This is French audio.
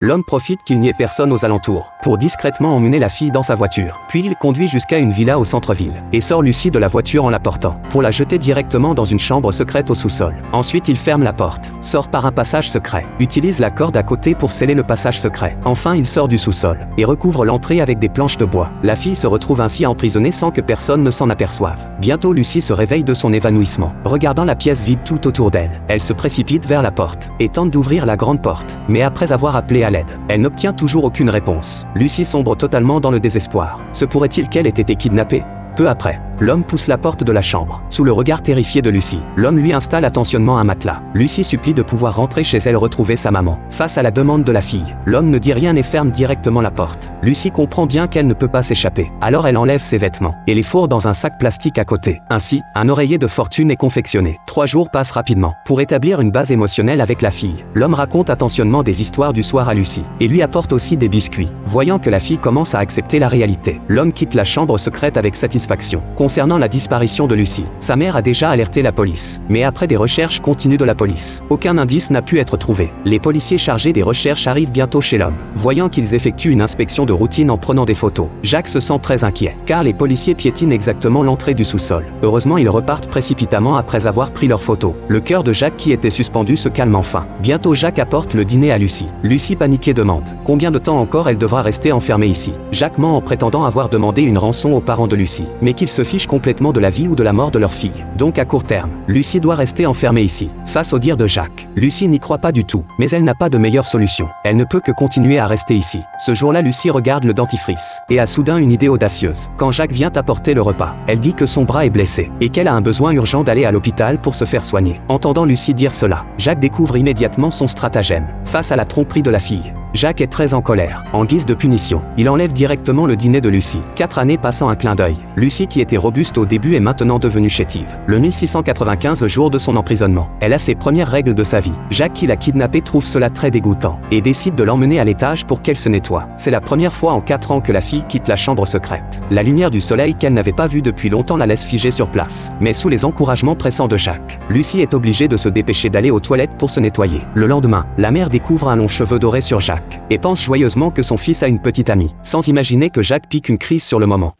L'homme profite qu'il n'y ait personne aux alentours, pour discrètement emmener la fille dans sa voiture. Puis il conduit jusqu'à une villa au centre-ville, et sort Lucie de la voiture en la portant, pour la jeter directement dans une chambre secrète au sous-sol. Ensuite il ferme la porte, sort par un passage secret, utilise la corde à côté pour sceller le passage secret. Enfin il sort du sous-sol, et recouvre l'entrée avec des planches de bois. La fille se retrouve ainsi emprisonnée sans que personne ne s'en aperçoive. Bientôt Lucie se réveille de son évanouissement, regardant la pièce vide tout autour d'elle. Elle se précipite vers la porte, et tente d'ouvrir la grande porte, mais après avoir appelé à l'aide, elle n'obtient toujours aucune réponse. Lucie sombre totalement dans le désespoir. Se pourrait-il qu'elle ait été kidnappée? Peu après, l'homme pousse la porte de la chambre. Sous le regard terrifié de Lucie, l'homme lui installe attentionnement un matelas. Lucie supplie de pouvoir rentrer chez elle retrouver sa maman. Face à la demande de la fille, l'homme ne dit rien et ferme directement la porte. Lucie comprend bien qu'elle ne peut pas s'échapper. Alors elle enlève ses vêtements et les fourre dans un sac plastique à côté. Ainsi, un oreiller de fortune est confectionné. 3 jours passent rapidement. Pour établir une base émotionnelle avec la fille, l'homme raconte attentionnement des histoires du soir à Lucie et lui apporte aussi des biscuits. Voyant que la fille commence à accepter la réalité, l'homme quitte la chambre secrète avec satisfaction. Concernant la disparition de Lucie, sa mère a déjà alerté la police. Mais après des recherches continues de la police, aucun indice n'a pu être trouvé. Les policiers chargés des recherches arrivent bientôt chez l'homme. Voyant qu'ils effectuent une inspection de routine en prenant des photos, Jacques se sent très inquiet, car les policiers piétinent exactement l'entrée du sous-sol. Heureusement ils repartent précipitamment après avoir pris leurs photos. Le cœur de Jacques qui était suspendu se calme enfin. Bientôt Jacques apporte le dîner à Lucie. Lucie paniquée demande combien de temps encore elle devra rester enfermée ici. Jacques ment en prétendant avoir demandé une rançon aux parents de Lucie, mais qu'ils se fichent complètement de la vie ou de la mort de leur fille. Donc à court terme, Lucie doit rester enfermée ici. Face au dire de Jacques, Lucie n'y croit pas du tout, mais elle n'a pas de meilleure solution. Elle ne peut que continuer à rester ici. Ce jour-là, Lucie regarde le dentifrice et a soudain une idée audacieuse. Quand Jacques vient apporter le repas, elle dit que son bras est blessé et qu'elle a un besoin urgent d'aller à l'hôpital pour se faire soigner. Entendant Lucie dire cela, Jacques découvre immédiatement son stratagème. Face à la tromperie de la fille, Jacques est très en colère. En guise de punition, il enlève directement le dîner de Lucie. 4 années passant un clin d'œil, Lucie qui était robuste au début est maintenant devenue chétive. Le 1695 jour de son emprisonnement, elle a ses premières règles de sa vie. Jacques qui l'a kidnappée trouve cela très dégoûtant et décide de l'emmener à l'étage pour qu'elle se nettoie. C'est la première fois en 4 ans que la fille quitte la chambre secrète. La lumière du soleil qu'elle n'avait pas vue depuis longtemps la laisse figée sur place. Mais sous les encouragements pressants de Jacques, Lucie est obligée de se dépêcher d'aller aux toilettes pour se nettoyer. Le lendemain, la mère découvre un long cheveu doré sur Jacques et pense joyeusement que son fils a une petite amie, sans imaginer que Jacques pique une crise sur le moment.